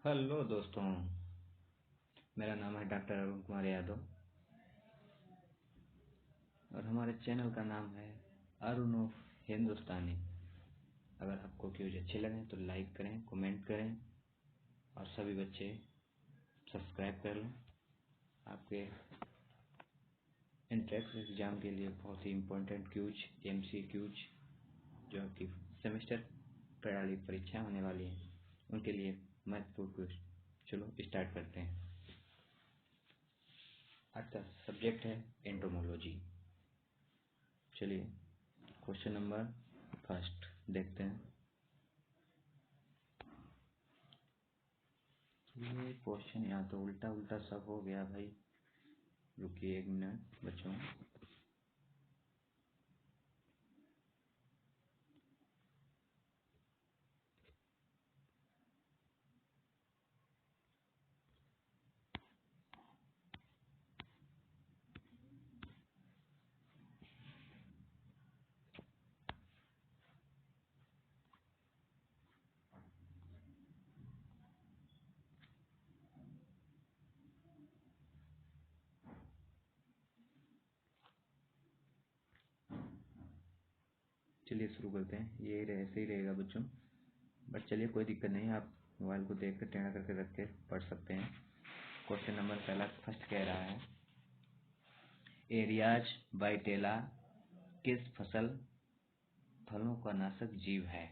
Hello दोस्तों, मेरा नाम है डॉक्टर अरुण कुमार यादव और हमारे चैनल का नाम है अरुण ऑफ हिंदुस्तानी। अगर आपको वीडियो अच्छे लगे तो लाइक करें, कमेंट करें और सभी बच्चे सब्सक्राइब कर लें। आपके एंट्रेंस एग्जाम के लिए बहुत ही इम्पोर्टेंट क्यूज, MCQs जो आपकी सेमेस्टर प्रणाली परीक्षा होने वाली है, उनके लिए महत्वपूर्ण क्यूज। चलो स्टार्ट करते हैं। आज का सब्जेक्ट है एंटोमोलॉजी। चलिए क्वेश्चन नंबर फर्स्ट देखते हैं। ये क्वेश्चन यहाँ तो उल्टा उल्टा सब हो गया भाई, रुकिए एक मिनट बच्चों। चलिए शुरू करते हैं। ये ऐसे ही रहेगा बच्चों, बट चलिए कोई दिक्कत नहीं, आप मोबाइल को देख कर टेढ़ा करके रख के पढ़ सकते हैं। क्वेश्चन नंबर पहला फर्स्ट कह रहा है, एरियाज बाइटेला किस फलों का नाशक जीव है।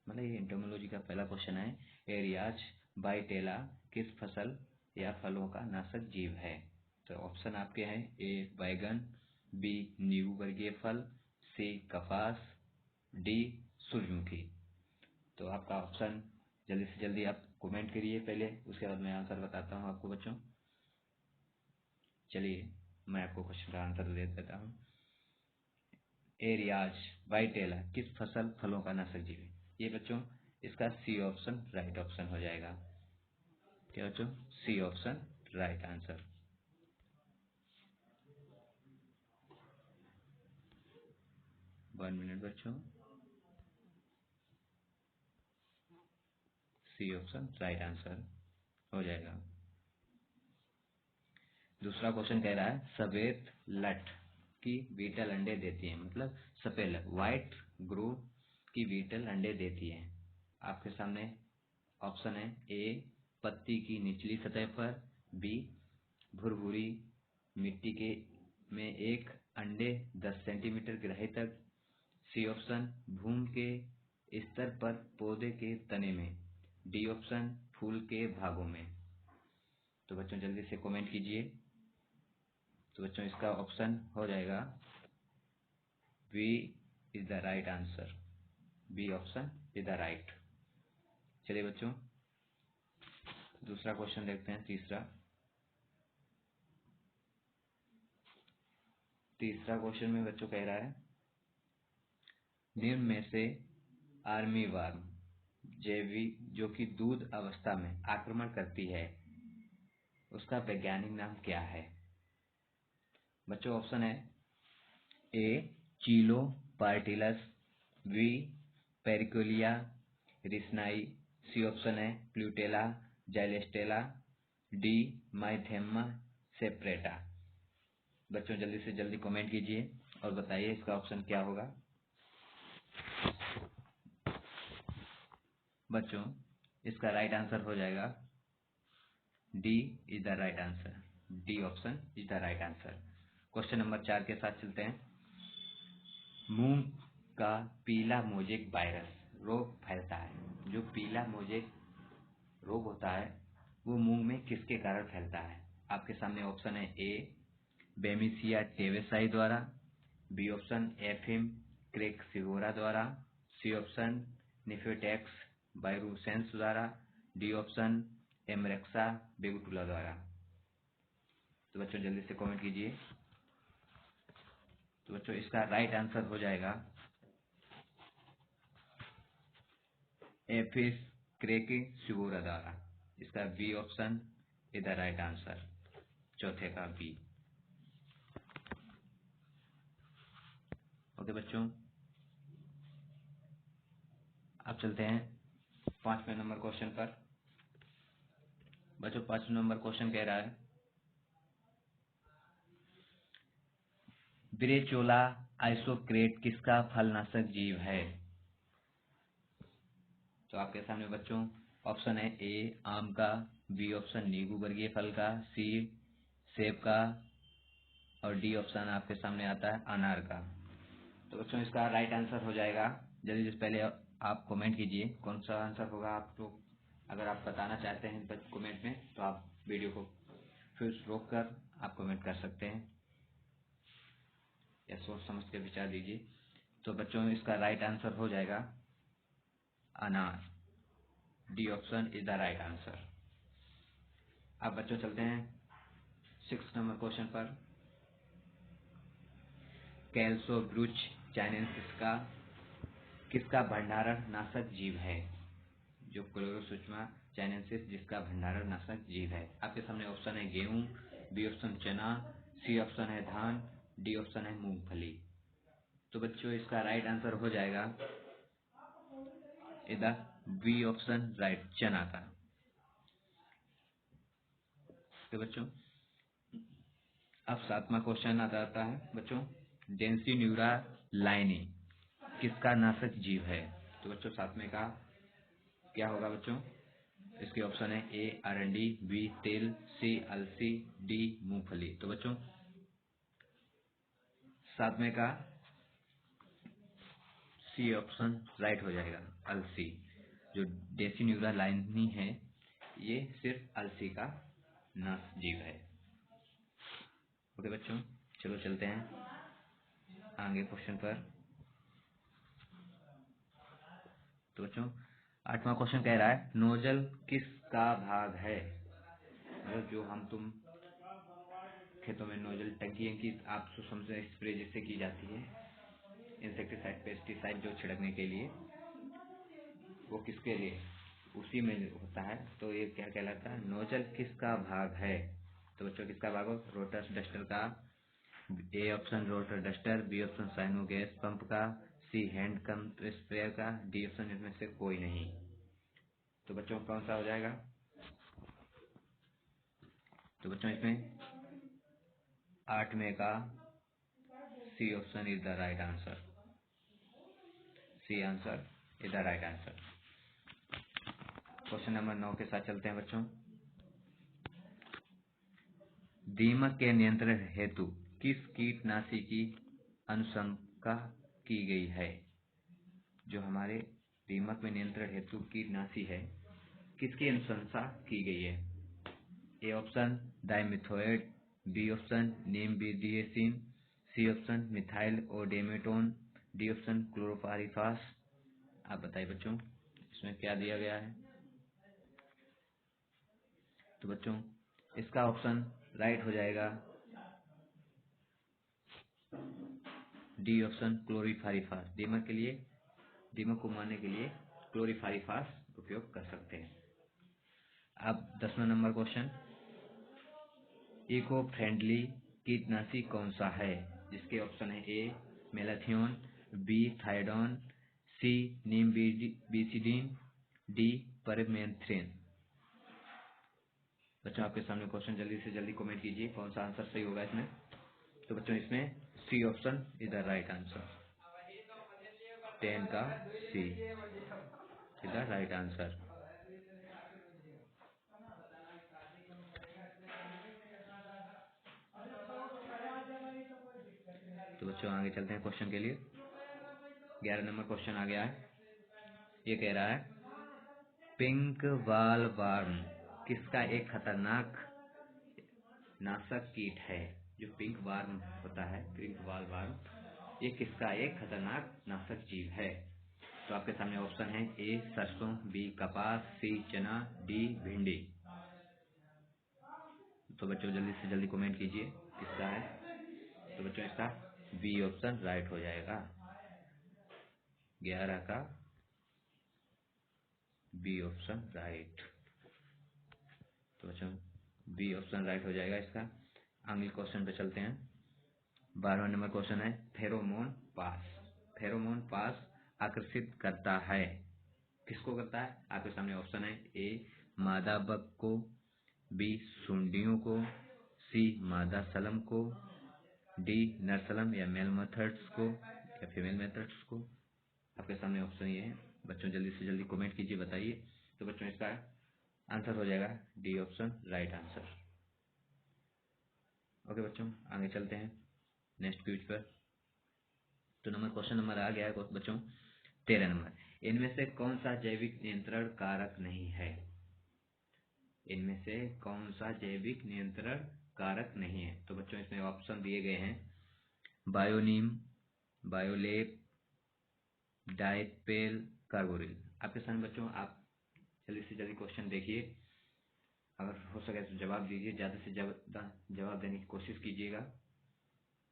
मतलब ये एंटोमोलॉजी का पहला क्वेश्चन है, एरियाज बाइटेला किस फसल या फलों का नाशक जीव है। तो ऑप्शन आपके हैं, ए बैगन, बी नींबू वर्गीय फल, सी कपास, डी सूरजमुखी। तो आपका ऑप्शन जल्दी से जल्दी आप कमेंट करिए पहले, उसके बाद मैं आंसर बताता हूँ आपको बच्चों। चलिए मैं आपको क्वेश्चन का आंसर दे देता हूँ। एरियाज बाइटेला किस फलों का नाशक जीव है। ये बच्चों इसका सी ऑप्शन राइट ऑप्शन हो जाएगा। क्या बच्चों, C option right answer. One minute बच्चों, सी ऑप्शन राइट आंसर हो जाएगा। दूसरा क्वेश्चन कह रहा है, सफेद लट की बीटल अंडे देती है। मतलब सफेद लट, व्हाइट ग्रू की बीटल अंडे देती है। आपके सामने ऑप्शन है, ए पत्ती की निचली सतह पर, बी भुरभुरी मिट्टी के में एक अंडे 10 सेंटीमीटर गहराई तक, सी ऑप्शन भूमि के स्तर पर पौधे के तने में, डी ऑप्शन फूल के भागों में। तो बच्चों जल्दी से कमेंट कीजिए। तो बच्चों इसका ऑप्शन हो जाएगा B is the right answer. B option is the right. चलिए बच्चों दूसरा क्वेश्चन देखते हैं। तीसरा क्वेश्चन में बच्चों कह रहा है, निम्न में से आर्मी वर्म जैविक जो कि दूध अवस्था में आक्रमण करती है, उसका वैज्ञानिक नाम क्या है। बच्चों ऑप्शन है, ए चीलो पार्टिलस, बी पेरिकोलिया रिसनाई, सी ऑप्शन है प्लूटेला जाइलेस्टेला, डी माइथेमा सेपरेटा। बच्चों जल्दी से जल्दी कमेंट कीजिए और बताइए इसका ऑप्शन क्या होगा। बच्चों इसका राइट आंसर हो जाएगा D is the right answer. D option is the right answer. Question number 4 के साथ चलते हैं। मूंग का पीला मोजेक वायरस रोग फैलता है। जो पीला मोजेक रोग होता है वो मूंग में किसके कारण फैलता है। आपके सामने ऑप्शन है, ए बेमिसिया टेवेसाई द्वारा, बी ऑप्शन एफिम क्रेक्सिवोरा द्वारा, सी ऑप्शन निफेटेक्स बायरूसेंस द्वारा, डी ऑप्शन एमरेक्सा बेगुटुला द्वारा। तो बच्चों जल्दी से कमेंट कीजिए। तो बच्चों इसका राइट आंसर हो जाएगा एफिस क्रेक्सिवोरा द्वारा। इसका B option is the right answer. चौथे का बी। ओके बच्चों अब चलते हैं 5वें नंबर क्वेश्चन पर बच्चों 5 नंबर क्वेश्चन कह रहा है ब्रेचोला आइसोक्रेट किसका फलनाशक जीव है। तो आपके सामने बच्चों ऑप्शन है ए आम का, बी ऑप्शन नींबू वर्गीय फल का, सी सेब का और डी ऑप्शन आपके सामने आता है अनार का। तो बच्चों इसका राइट आंसर हो जाएगा, जल्दी से पहले आप कमेंट कीजिए कौन सा आंसर होगा। आप लोग अगर आप बताना चाहते हैं कमेंट में तो आप वीडियो को फिर रोक कर आप कमेंट कर सकते हैं या सोच समझ के विचार दीजिए। तो बच्चों इसका राइट आंसर हो जाएगा अनार, D option is the right answer. अब बच्चों चलते हैं 6 नंबर क्वेश्चन पर। कैल्सोब्रूच चाइनेंसिस का किसका भंडारण नाशक जीव है। जो क्लोरोसुचमा चाइनेंसिस जिसका भंडारण नाशक जीव है। आपके सामने ऑप्शन है गेहूं, बी ऑप्शन चना, सी ऑप्शन है धान, डी ऑप्शन है मूंगफली। तो बच्चों इसका राइट आंसर हो जाएगा इधर बी ऑप्शन राइट चना का। तो बच्चों अब 7वां क्वेश्चन आ जाता है बच्चों डेंसिन्यूरा लाइनी किसका नाशक जीव है। तो बच्चों 7वें का क्या होगा बच्चों। इसके ऑप्शन है ए अरंडी, बी तेल, सी अलसी, डी मूंगफली। तो बच्चों 7वें का सी ऑप्शन राइट हो जाएगा अलसी। जो डेसिन्यूरा लाइनी है ये सिर्फ अलसी का नाश जीव है। ओके बच्चों चलो चलते हैं आगे क्वेश्चन पर। तो बच्चों 8वां क्वेश्चन कह रहा है नोजल किसका भाग है। मतलब जो हम तुम खेतों में नोजल टंकी की आप समझे स्प्रे जिससे की जाती है इंसेक्टिसाइड पेस्टिसाइड जो छिड़कने के लिए, वो किसके लिए उसी में होता है। तो ये क्या कहलाता है नोजल किसका भाग है। तो बच्चों किसका भाग हो रोटर डस्टर का, A option rotor duster, B option cyano gas pump का, सी हैंड कम स्प्रेयर का, डी ऑप्शन इसमें से कोई नहीं। तो बच्चों कौन सा हो जाएगा। तो बच्चों इसमें 8वें का C option is the right answer. C answer is the right answer. Question number 9 के साथ चलते हैं बच्चों। दीमक के नियंत्रण हेतु किस कीटनाशी की अनुशंसा की गई है। जो हमारे दीमक में नियंत्रण हेतु कीटनाशी है किसकी अनुशंसा की गई है। A option dimethoate, B option नीमबिदिएसिन, सी ऑप्शन मिथाइल ओडेमेटोन, डी ऑप्शन क्लोरोपाइरिफास। आप बताइए बच्चों इसमें क्या दिया गया है। तो बच्चों इसका ऑप्शन राइट हो जाएगा डी ऑप्शन क्लोरीफारिफास। दीमक के लिए दीमक को मारने के लिए क्लोरीफारिफास उपयोग कर सकते हैं। अब 10वां नंबर क्वेश्चन इको फ्रेंडली कीटनाशी कौन सा है। जिसके ऑप्शन है ए मेलाथियोन, बी थाइडोन, सी नीमबिसिडीन, डी परमेथ्रिन। बच्चों आपके सामने क्वेश्चन जल्दी से जल्दी कमेंट कीजिए कौन सा आंसर सही होगा इसमें। तो बच्चों इसमें C option is the right answer. 10 का C is the right answer. तो बच्चों आगे चलते हैं क्वेश्चन के लिए। 11 नंबर क्वेश्चन आ गया है। ये कह रहा है पिंक वॉल वर्म किसका एक खतरनाक नाशक कीट है। जो पिंक वर्म होता है पिंक वॉल वर्म ये किसका एक खतरनाक नाशक जीव है। तो आपके सामने ऑप्शन है ए सरसों, बी कपास, सी चना, डी भिंडी। तो बच्चों जल्दी से जल्दी कमेंट कीजिए किसका है। तो बच्चों इसका बी ऑप्शन राइट हो जाएगा। 11 का बी ऑप्शन राइट। तो बच्चों बी ऑप्शन राइट हो जाएगा इसका। अगले क्वेश्चन पे चलते हैं। 12वां नंबर क्वेश्चन है फेरोमोन पास। फेरोमोन पास आकर्षित करता है किसको करता है? आपके सामने ऑप्शन है, ए मादा बग को, बी सुंडियों को, सी मादा सलम को, डी नरसलम या मेल मेथड्स को या फीमेल मेथड्स को। आपके सामने ऑप्शन ये है बच्चों, जल्दी से जल्दी कमेंट कीजिए, बताइए। तो बच्चों इसका आंसर हो जाएगा D option, right answer. Okay बच्चों, आगे चलते हैं नेक्स्ट क्विज पर। तो क्वेश्चन नंबर आ गया है बच्चों 13 नंबर, इनमें से कौन सा जैविक नियंत्रण कारक नहीं है? इनमें से कौन सा जैविक नियंत्रण कारक नहीं है? तो बच्चों इसमें ऑप्शन दिए गए हैं, बायोनीम, बायोलेप, डाइपेल, कार्बोरिल। आपके सामने बच्चों आप जल्दी से जल्दी क्वेश्चन देखिए, अगर हो सके तो जवाब दीजिए, ज़्यादा से ज़्यादा जवाब देने की कोशिश कीजिएगा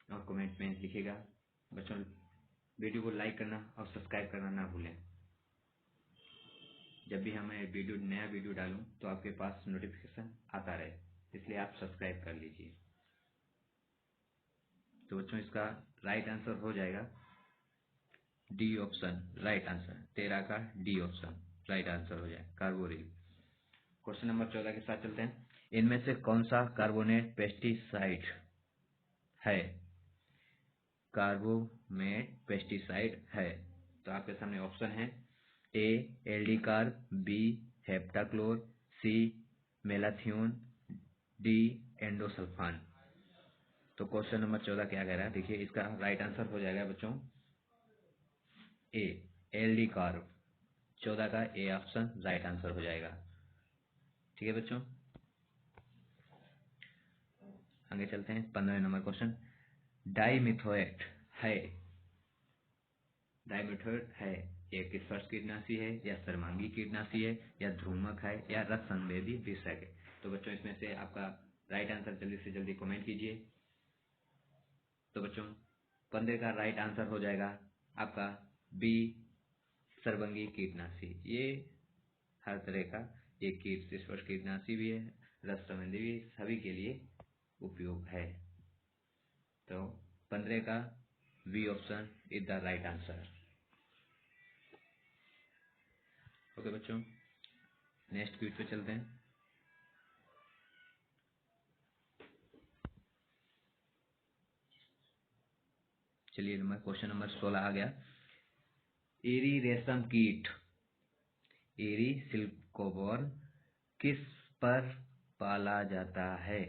और कमेंट में लिखिएगा। बच्चों वीडियो को लाइक करना और सब्सक्राइब करना ना भूलें। जब भी हमें नया वीडियो डालूं तो आपके पास नोटिफिकेशन आता रहे, इसलिए आप सब्सक्राइब कर लीजिए। तो बच्चों इसका राइट आंसर हो जाएगा डी ऑप्शन, राइट आंसर। 13 का डी ऑप्शन राइट आंसर हो जाए, कार्बोरिल। क्वेश्चन नंबर 14 के साथ चलते हैं, इनमें से कौन सा कार्बोनेट पेस्टिसाइड है? कार्बोमेट पेस्टिसाइड है। तो आपके सामने ऑप्शन है, ए एल्डिकार्ब, बी हेप्टाक्लोर, सी मेलाथियोन, डी एंडोसल्फान। तो क्वेश्चन नंबर 14 क्या कह रहा है, देखिए इसका राइट आंसर हो जाएगा बच्चों ए एल्डिकार्ब। 14 का ए ऑप्शन राइट आंसर हो जाएगा। ठीक है बच्चों, आगे चलते हैं 15 नंबर क्वेश्चन, डाइमिथोएट है, डाइमिथोएट है ये किस कीटनाशी है, या सर्वांगी कीटनाशी है, या ध्रुमक है, या रक्त संवेदी विषय है? तो बच्चों इसमें से आपका राइट आंसर जल्दी से जल्दी कमेंट कीजिए। तो बच्चों 15 का राइट आंसर हो जाएगा आपका बी सर्वांगी कीटनाशी। ये हर तरह का ये कीटनाशी भी है, रक्त संबंधी भी, सभी के लिए उपयोग है। तो 15 का B option is the right answer. Okay बच्चों, नेक्स्ट क्विज पे चलते हैं। चलिए क्वेश्चन नंबर 16 आ गया, एरी रेशम कीट, एरी सिल्कवर्म किस पर पाला जाता है?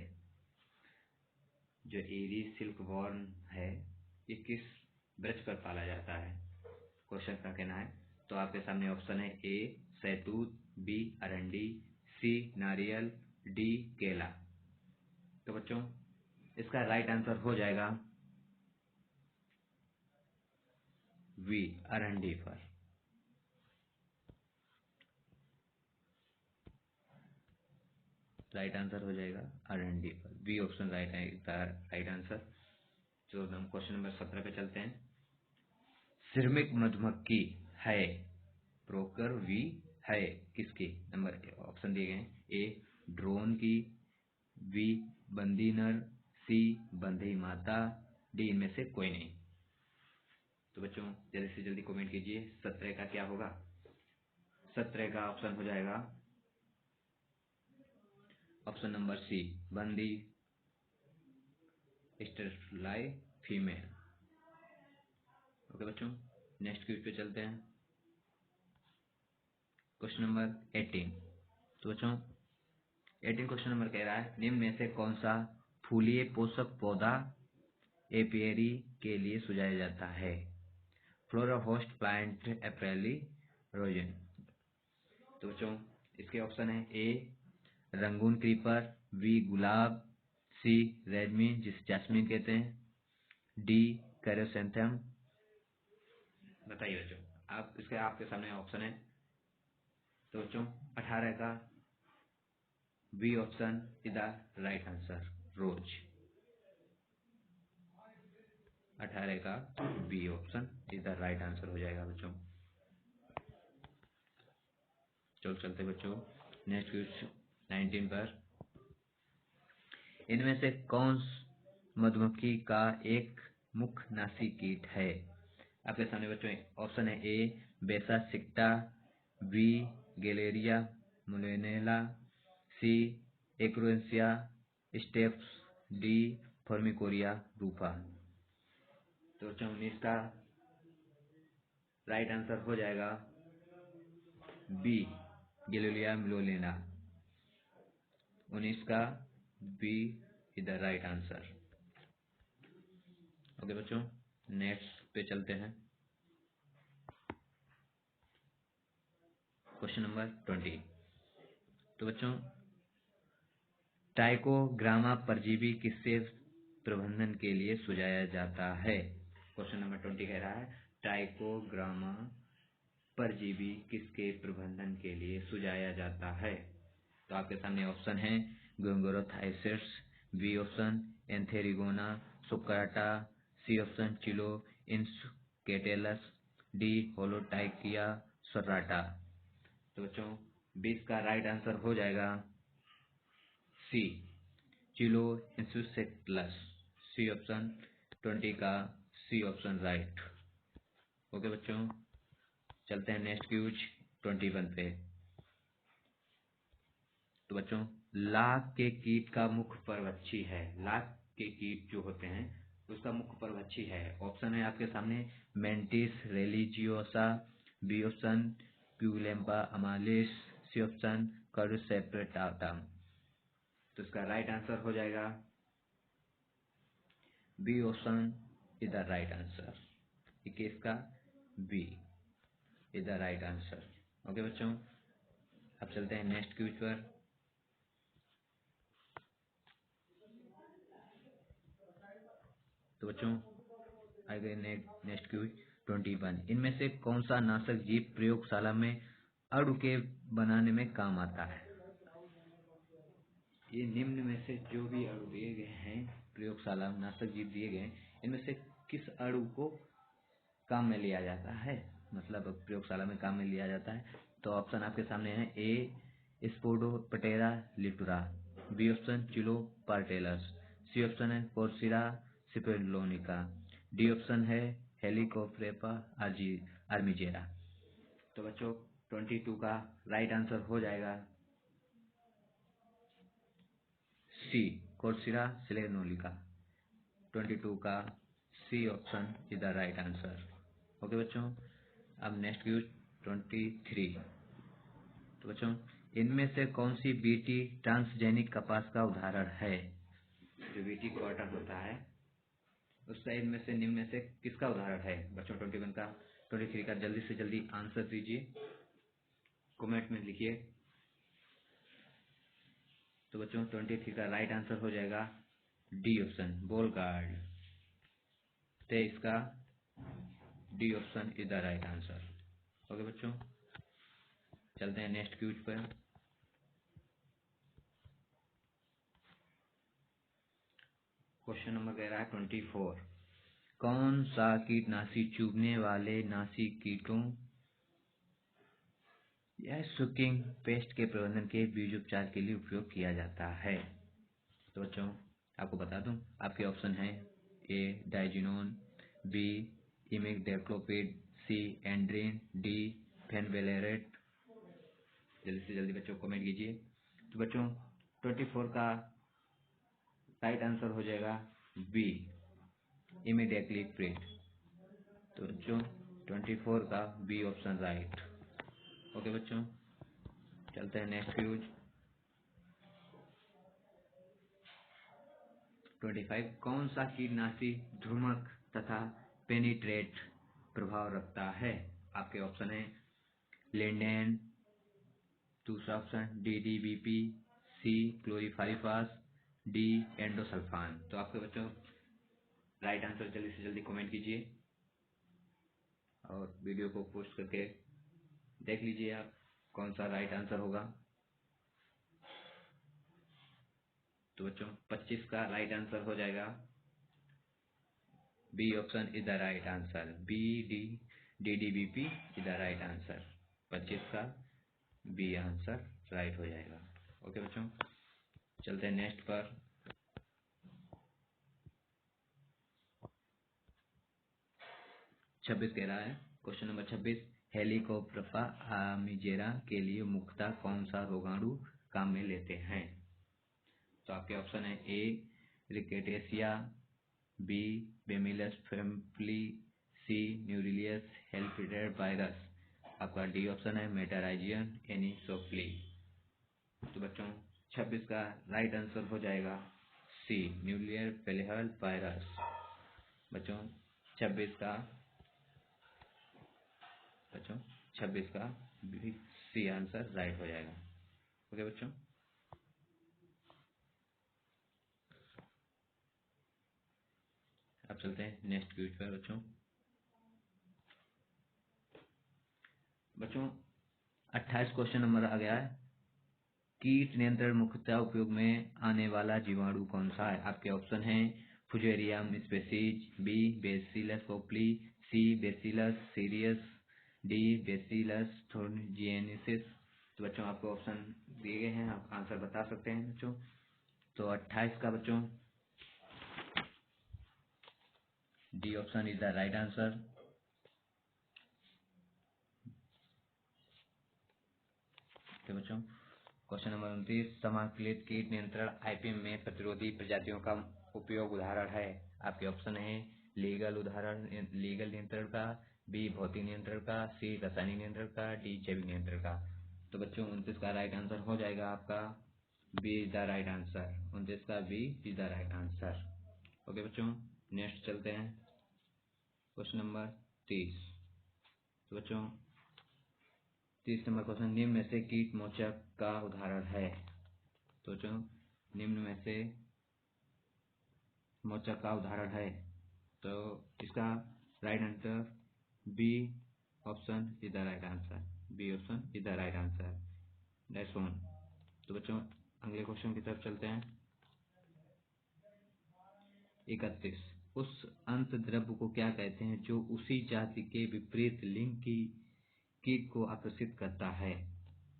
जो एरी सिल्कवर्म है ये किस वृक्ष पर पाला जाता है? क्वेश्चन का कहना है। तो आपके सामने ऑप्शन है, ए सैतूत, बी अरंडी, सी नारियल, डी केला। तो बच्चों इसका राइट आंसर हो जाएगा वी अरंडी पर। राइट आंसर हो जाएगा अरंडी पर, बी ऑप्शन राइट आंसर। तो हम क्वेश्चन नंबर 17 पे चलते हैं, श्रमिक मधुमक्खी है, ब्रोकर वी है किसकी? नंबर ऑप्शन दिए गए हैं, ए ड्रोन की, बी बंदी नर, सी बंधी माता, डी इनमें से कोई नहीं। तो बच्चों जल्दी से जल्दी कमेंट कीजिए, 17 का क्या होगा? 17 का ऑप्शन हो जाएगा ऑप्शन नंबर सी बंदी स्टरफ्लाई फीमेल। ओके बच्चों, नेक्स्ट क्विज पे चलते हैं, क्वेश्चन नंबर 18। तो बच्चों 18 क्वेश्चन नंबर कह रहा है, निम्न में से कौन सा फूलीय पोषक पौधा एपियरी के लिए सुझाया जाता है? फ्लोरा होस्ट प्लांट एप्रेली रोजन। तो बच्चों इसके ऑप्शन है, ए रंगून क्रीपर, बी गुलाब, सी रेजमीन जिसे जैस्मिन कहते हैं, डी कैरोसेंथम। बताइए बच्चों, आपके सामने ऑप्शन है। तो बच्चों 18 का B option is the right answer, rose. 18 का B option is the right answer हो जाएगा बच्चों। चलो चलते बच्चों नेक्स्ट क्वेश्चन 19 पर, इनमें से कौन मधुमक्खी का एक मुख्य नासी कीट है? आपके सामने बच्चों ऑप्शन है, ए बेसा सिक्टा, बी गैलेरिया मुलेनेला, सी एक्रोएंसिया स्टेप्स, डी फॉर्मिकोरिया रूफा। तो 19 का राइट आंसर हो जाएगा बी गैलेरिया मुलेनेला। 19 का B is the right answer. Okay बच्चों, नेक्स्ट पे चलते हैं। Question number 20। तो बच्चों, ट्राइकोग्रामा परजीवी किसके प्रबंधन के लिए सुझाया जाता है? क्वेश्चन नंबर 20 कह रहा है ट्राइकोग्रामा परजीवी किसके प्रबंधन के लिए सुझाया जाता है? तो आपके सामने ऑप्शन है गोंगोरोथाइसिस, B option Atherigona soccata, C option Chilo infuscatellus, D Holotrichia serrata. तो बच्चों 20 का राइट आंसर हो जाएगा सी चिलो इंसकेटेलस। सी ऑप्शन 20 का सी ऑप्शन राइट। ओके बच्चों, चलते हैं नेक्स्ट क्यूज 21 पे। तो बच्चों, लाख के कीट का मुख्य परभक्षी है। लाख के कीट जो होते हैं उसका मुख्य परभक्षी है। ऑप्शन है आपके सामने मेंटिस रिलीजियोसा, बी ऑप्शन प्यूलेम्पा अमालिस, सी ऑप्शन कॉर्डोसेप्टाटम। तो इसका राइट आंसर हो जाएगा B option is the right answer. 21 का B is the right answer. Okay बच्चों, अब चलते हैं नेक्स्ट क्यूज पर। तो बच्चों आगे नेक्स्ट क्यूज 21। इनमें से कौन सा नाशक जीव प्रयोगशाला में अणु के बनाने में काम आता है? ये निम्न में से जो भी अणु दिए गए हैं प्रयोगशाला में नाशक जीव दिए गए हैं, इनमें से किस अणु को काम में लिया जाता है, मतलब प्रयोगशाला में काम में लिया जाता है? तो ऑप्शन आपके सामने है A Spodoptera litura, B option Chilo partellus, C option है कोर्सिरा सिपेलोनिका, डी ऑप्शन है हेलिकोप्टेरा आर्मिजेरा। तो बच्चों 22 का राइट आंसर हो जाएगा सी कोर्सिरा सिलेनोलिका। 22 का C option is the right answer. Okay बच्चों, अब नेक्स्ट क्यूज 23। तो बच्चों, इनमें से कौन सी बीटी ट्रांसजेनिक कपास का उदाहरण है? जो बीटी कॉटन होता है उसका इनमें से निम्न में से किसका उदाहरण है? बच्चों 21 का 23 का जल्दी से जल्दी आंसर दीजिए, कमेंट में लिखिए। तो बच्चों 23 का राइट आंसर हो जाएगा डी ऑप्शन बोलगार्ड। 23 का D option is the right answer. Okay बच्चों, चलते हैं नेक्स्ट क्यूज पर। क्वेश्चन नंबर कह रहा है 24। कौन सा कीटनाशी चुभने वाले नासी कीटों या सुकिंग पेस्ट के प्रबंधन के बीज उपचार के लिए उपयोग किया जाता है? तो बच्चों आपको बता दूं, आपके ऑप्शन है ए डाइजिनोन, बी इमिडाक्लोपिड, सी एंड्रीन, डी फेनवेलेरेट। जल्दी से जल्दी बच्चों कमेंट कीजिए। तो बच्चों 24 का राइट आंसर हो जाएगा बी इमिडाक्लोपिड। तो बच्चों 24 का बी ऑप्शन राइट। ओके बच्चों, चलते हैं नेक्स्ट क्यूज 25। कौन सा कीटनाशी ध्रुमक तथा पेनिट्रेट प्रभाव रखता है? आपके ऑप्शन है लिंडेन, दूसरा ऑप्शन DDBP, सी क्लोरीफाइफास, डी एंडोसल्फान। तो आपके बच्चों राइट आंसर जल्दी से जल्दी कमेंट कीजिए और वीडियो को पोस्ट करके देख लीजिए आप कौन सा राइट आंसर होगा। तो बच्चों 25 का राइट आंसर हो जाएगा B option is the right answer. DDBP is the right answer. 25 का बी आंसर राइट हो जाएगा। ओके बच्चों, चलते हैं नेक्स्ट पर। छब्बीस कह रहा है क्वेश्चन नंबर 26। हेलिकोप्टरपा आर्मीजेरा के लिए मुख्यतः कौन सा रोगाणु काम में लेते हैं? तो आपके ऑप्शन है ए रिकेटेशिया, बी बेमिलस फेम्पली, सी न्यूरिलियस हेल्पिडेर वायरस। आपका डी ऑप्शन है मेटाराइजियन एनिसोफ्ली। तो बच्चों 26 का राइट आंसर हो जाएगा सी न्यूरिलियर फेलिहल वायरस। बच्चों 26 का सी आंसर राइट हो जाएगा। ओके बच्चों, अब चलते हैं नेक्स्ट क्विज पर। बच्चों 28 क्वेश्चन नंबर आ गया है। कीट नियंत्रण मुख्यतः उपयोग में आने वाला जीवाणु कौन सा है? आपके ऑप्शन हैं फुजेरियम स्पेसीज, बी बेसिलस पोपली, सी बेसिलस सीरियस, डी बेसिलस थोर्नजिएनेसिस। तो बच्चों आपको ऑप्शन दिए गए हैं, आप आंसर बता सकते हैं बच्चों। तो 28 का बच्चों D option is the right answer. तो बच्चों क्वेश्चन नंबर 29, समाकलित कीट नियंत्रण आईपीएम में प्रतिरोधी प्रजातियों का उपयोग उदाहरण है। आपके ऑप्शन है लीगल नियंत्रण का, बी भौतिक नियंत्रण का, सी रासायनिक नियंत्रण का, डी जैविक नियंत्रण का। तो बच्चों 29 का राइट आंसर हो जाएगा आपका B is the right answer. 29 का B is the right answer. Okay बच्चों, नेक्स्ट चलते हैं क्वेश्चन नंबर 30। तो बच्चों 30 नंबर क्वेश्चन, निम्न में से कीट मोचक का उदाहरण है। तो बच्चों निम्न में से मोचक का उदाहरण है, तो इसका right answer B option is the right answer. B option is the right answer, that's one. तो बच्चों अगले क्वेश्चन की तरफ चलते हैं। 31, उस अंत द्रव्य को क्या कहते हैं जो उसी जाति के विपरीत लिंग की कीट को आकर्षित करता है?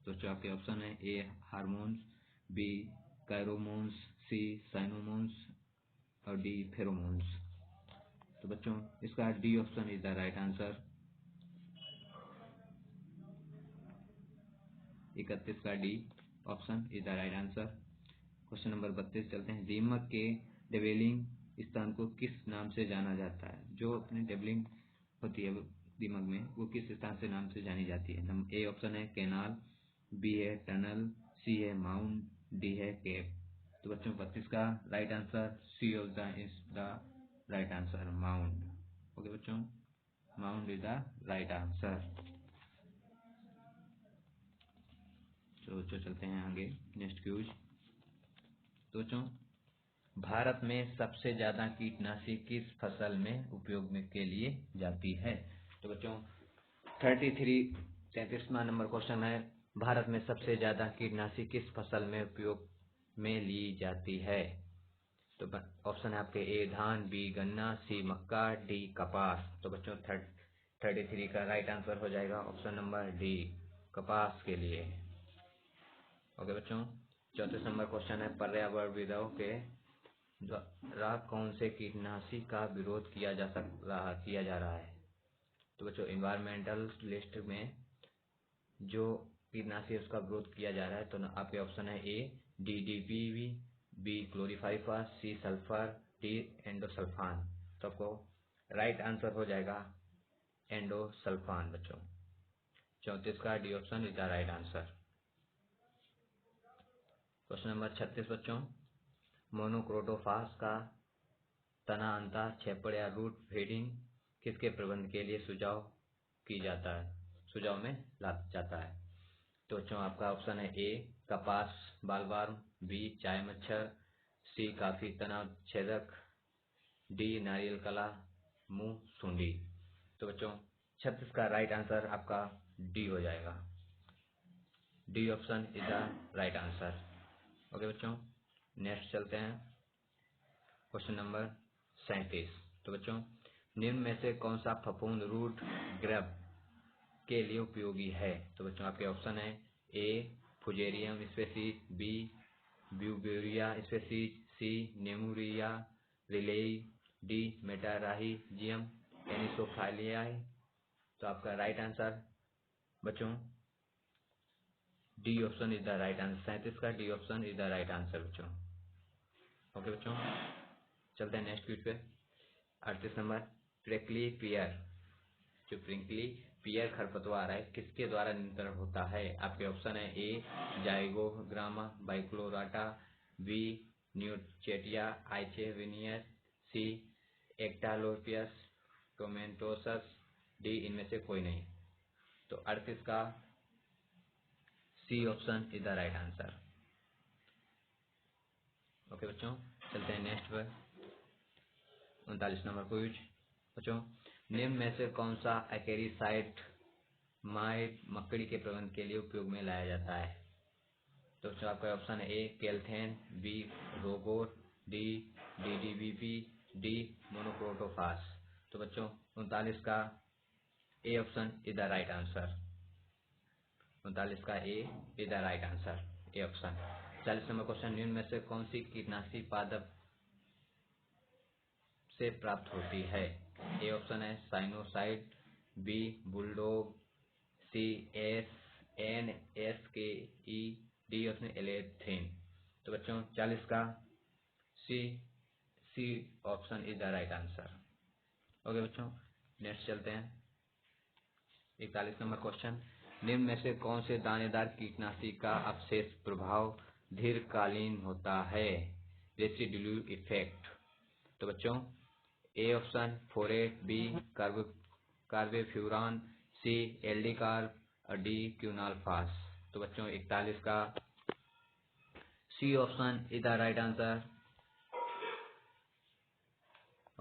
तो जो आपके ऑप्शन है ए हार्मोन्स, बी कैरोमोन्स, सी साइनोमोन्स और डी फेरोमोन्स। तो बच्चों इसका D option is the right answer. 31 का D option is the right answer. Question number 32 चलते हैं। दीमक के डेवलिंग स्थान को किस नाम से जाना जाता है? जो अपनी डेवलिंग होती है दीमक में, वो किस स्थान से नाम से जानी जाती है? नंबर ए ऑप्शन है कैनाल, बी है टनल, सी है माउंड, डी है केव। तो बच्चों 32 का right answer C of the is the right answer, mound. Okay बच्चों, mound is the right answer. तो चलते हैं आगे नेक्स्ट क्यूज। तो बच्चों भारत में सबसे ज्यादा कीटनाशी किस फसल में उपयोग में के लिए जाती है? तो बच्चों 33वां नंबर क्वेश्चन है, भारत में सबसे ज्यादा कीटनाशी किस फसल में उपयोग में ली जाती है? तो ऑप्शन है आपके ए धान, बी गन्ना, सी मक्का, डी कपास। तो बच्चों 33 का राइट आंसर हो जाएगा ऑप्शन नंबर डी कपास के लिए। ओके बच्चों 34 नंबर क्वेश्चन है, पर्यावरणविदों के द्वारा कौन से कीटनाशी का विरोध किया जा रहा है? तो बच्चों इन्वायरमेंटल लिस्ट में जो कीटनाशी है उसका विरोध किया जा रहा है। तो आपके ऑप्शन है A DDP, B chlorpyrifos, C sulphur, D endosulfan. तो आपको राइट आंसर हो जाएगा एंडोसल्फान। बच्चों 34 का D option is the right answer. Question number 36 बच्चों, मोनोक्रोटोफास का तना अंता छेपड़ या रूट फीडिंग किसके प्रबंधन के लिए सुझाव में लाया जाता है? तो बच्चों आपका ऑप्शन है ए कपास बालवार्म, बी चाय मच्छर, सी काफी तनाव छेदक, डी नारियल कला मुंह सूंडी। तो बच्चों 36 का राइट आंसर आपका डी हो जाएगा। D option is the right answer. Okay बच्चों नेक्स्ट चलते हैं क्वेश्चन नंबर 37। तो बच्चों निम्न में से कौन सा फफूंद रूट ग्रब के लिए उपयोगी है? तो बच्चों आपके ऑप्शन है ए फुजेरियम स्पेसीज, बी ब्यूवेरिया स्पेसीज, सी नेमुरिया रिलेई, डी मेटाराहिजियम एनिसोफाइलियाई। तो आपका राइट आंसर बच्चों D option is the right answer. 37 का D option is the right answer बच्चों। ओके बच्चों, चलते हैं नेक्स्ट क्विज पे। 38 नंबर, प्रिकली पियर, जो प्रिकली पियर खरपतवार है किसके द्वारा नियंत्रण होता है? आपके ऑप्शन है ए जाइगोग्रामा बाइक्लोराटा, बी न्यूचेटिया आइचेविनियस, सी एक्टालोपियस टोमेटोसस, डी इनमें से कोई नहीं। तो 38 का C option is the right answer. Okay बच्चों, चलते हैं नेक्स्ट पर। 39 नंबर क्विज बच्चों, निम्न में से कौन सा एक्सेरीसाइड माइट मकड़ी के प्रबंधन के लिए उपयोग में लाया जाता है? तो बच्चों आपका ऑप्शन है A Kelthane, B Rogor, D DDVP, D monocrotophos. तो बच्चों 39 का A option is the right answer. 39 का A is the right answer, A option. 40 number question, निम्न में से कौन सी कीटनाशी पादप से प्राप्त होती है? ए ऑप्शन है साइनोसाइड, B bulldog, C S N S K E, D option allethrin. तो बच्चों 40 का C C option is the right answer. Okay बच्चों, नेक्स्ट चलते हैं। 41 नंबर क्वेश्चन, निम्न में से कौन से दानेदार कीटनाशी का अवशेष प्रभाव दीर्घकालीन होता है? Residue effect. तो बच्चों ए ऑप्शन फोरेट, बी कार्बेफ्यूरान, सी एल्डिकार्ब और डी क्यूनाल्फास। तो बच्चों 41 का C option is the right answer.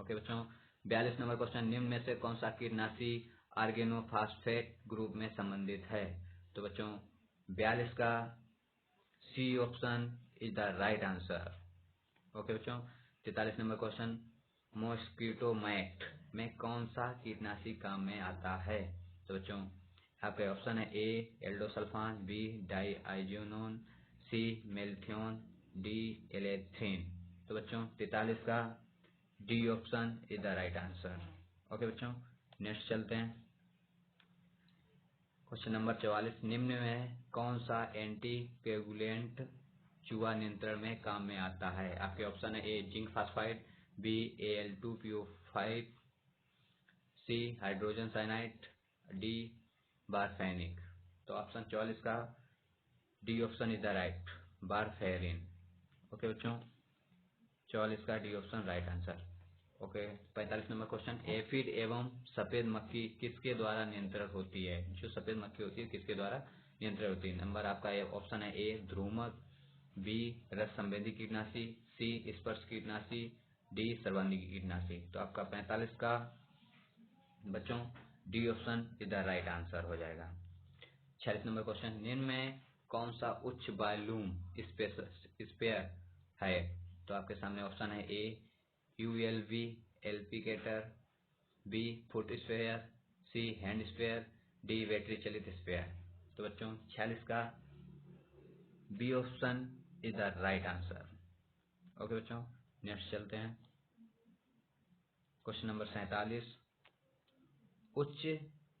Okay बच्चों, 42 नंबर क्वेश्चन, निम्न में से कौन सा कीटनाशी आर्गेनोफॉस्फेट ग्रुप में संबंधित है? तो बच्चों 42 का C option is the right answer. Okay बच्चों, 43 नंबर क्वेश्चन, मॉस्किटो मैट में कौन सा कीटनाशी काम में आता है? तो बच्चों आपके ऑप्शन है ए एल्डोसल्फान, बी डाइआइजोनोन, सी मेल्थियोन, डी एलेथ्रिन। तो बच्चों 43 का D option is the right answer. Okay बच्चों, नेक्स्ट चलते हैं। क्वेश्चन नंबर 44, निम्न में कौन सा एंटी कोएगुलेंट चूहा नियंत्रण में काम में आता है? आपके ऑप्शन है A zinc phosphide, B Al2PO5, C hydrogen cyanide, D बारफेनिक। तो ऑप्शन 44 का D option is the right, बारफेरिन। ओके बच्चों, 44 का D option right answer. Okay, 45 number question, aphid एवं सफेद मक्खी किसके द्वारा नियंत्रण होती है? जो सफेद मक्खी होती है किसके द्वारा नियंत्रण होती है? नंबर आपका ऑप्शन है ए ध्रुमक, बी रस संवेदी कीटनाशी, सी स्पर्श कीटनाशी, डी सर्वांगी कीटनाशी। तो आपका 45 का बच्चों D option is the right answer हो जाएगा। 46 नंबर क्वेश्चन, निम्न में कौन सा उच्च वॉल्यूम स्पेयर है? तो आपके सामने ऑप्शन है A ULV applicator, B foot sprayer, C hand sprayer, D battery चलित स्पेयर। तो बच्चों 46 का B option is the right answer. Okay बच्चों, नेक्स्ट चलते हैं। क्वेश्चन नंबर 47, उच्च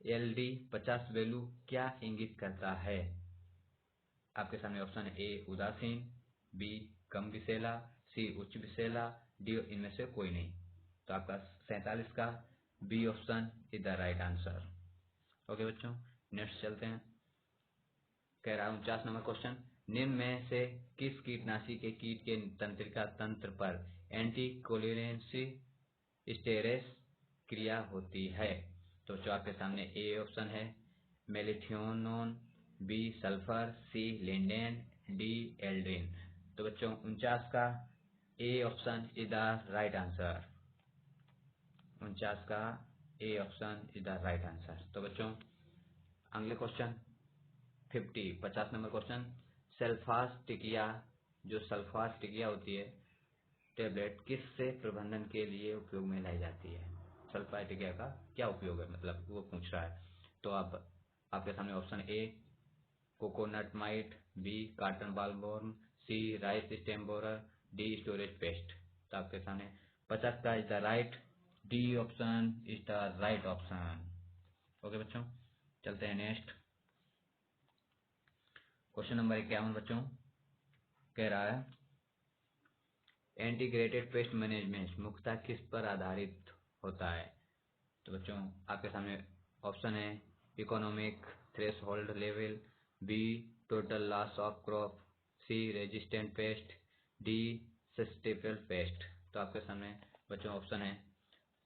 एलडी 50 वैल्यू क्या इंगित करता है? आपके सामने ऑप्शन है ए उदासीन, बी कम विषैला, सी उच्च विषैला, डी इनमें से कोई नहीं। तो आपका 47 का B option is the right answer. Okay बच्चों, नेक्स्ट चलते हैं। कह रहा हूं 49 नंबर क्वेश्चन, निम्न में से किस कीटनाशी के कीट के तंत्रिका तंत्र पर एंटीकोलिनेंसी स्टेरेस क्रिया होती है? तो जो आपके सामने ए ऑप्शन है मेलिथियोनोन, बी सल्फर, सी लिंडेन, डी एल्ड्रिन। तो बच्चों 49 का A option is the right answer. 49 का A option is the right answer. तो बच्चों अगले क्वेश्चन 50 नंबर क्वेश्चन, सल्फास टिकिया, जो सल्फास टिकिया होती है टेबलेट किससे प्रबंधन के लिए उपयोग में लाई जाती है? सल्फास टिकिया का क्या उपयोग है, मतलब वो पूछ रहा है। तो आप आपके सामने option A coconut mite, B cotton bollworm, C rice stem borer, D storage pest. तो आपके सामने 50 का is the right, D option is the right option. Okay बच्चों, चलते हैं नेक्स्ट। क्वेश्चन नंबर 51 बच्चों कह रहा है इंटीग्रेटेड पेस्ट मैनेजमेंट मुख्यतः किस पर आधारित होता है। तो बच्चों आपके सामने ऑप्शन है economic threshold level, B total loss of crop, C resistant pest, D sustainable pest. तो आपके सामने बच्चों ऑप्शन है,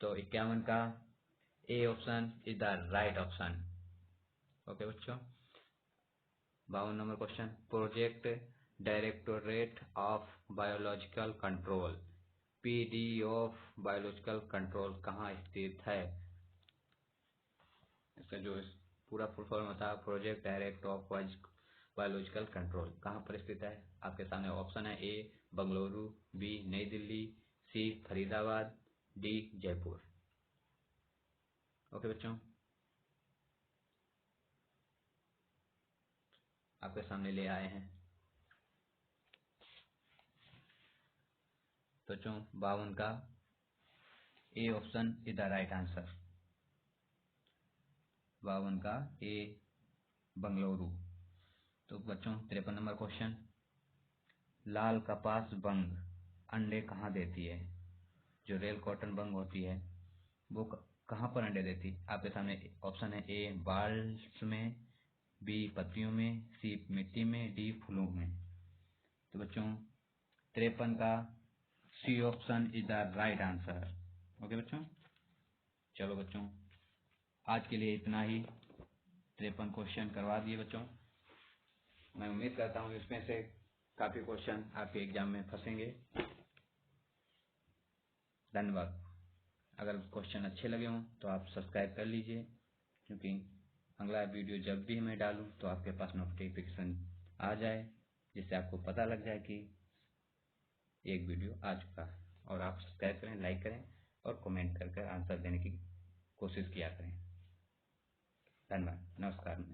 तो 51 का A option is the right option. Okay बच्चों, 52 number question, project directorate of biological control PD of biological control कहाँ स्थित है। इसका जो पूरा फुल फॉर्म होता है project direct of biological control कहाँ पर स्थित है। आपके सामने ऑप्शन है ए बंगलुरु, बी नई दिल्ली, सी फरीदाबाद, डी जयपुर। ओके बच्चों, आपके सामने ले आए हैं बच्चों 52 का A option is the right answer. 52 का ए बंगलुरु। तो बच्चों 53 नंबर क्वेश्चन, लाल कपास बंग अंडे कहाँ देती है। जो रेल कॉटन बंग होती है वो कहाँ पर अंडे देती है। आपके सामने ऑप्शन है ए बाल्स में, बी पत्तियों में, सी मिट्टी में, डी फूलों में। तो बच्चों 53 का C option is the right answer. Okay बच्चों, चलो बच्चों आज के लिए इतना ही। 53 क्वेश्चन करवा दिए बच्चों। मैं उम्मीद करता हूँ इसमें से काफी क्वेश्चन आपके एग्जाम में फंसेंगे। धन्यवाद। अगर क्वेश्चन अच्छे लगे हों तो आप सब्सक्राइब कर लीजिए, क्योंकि अगला वीडियो जब भी मैं डालूं तो आपके पास नोटिफिकेशन आ जाए, जिससे आपको पता लग जाए कि एक वीडियो आ चुका है। और आप सब्सक्राइब करें, लाइक करें और कमेंट कर आंसर देने की कोशिश किया करें। धन्यवाद, नमस्कार।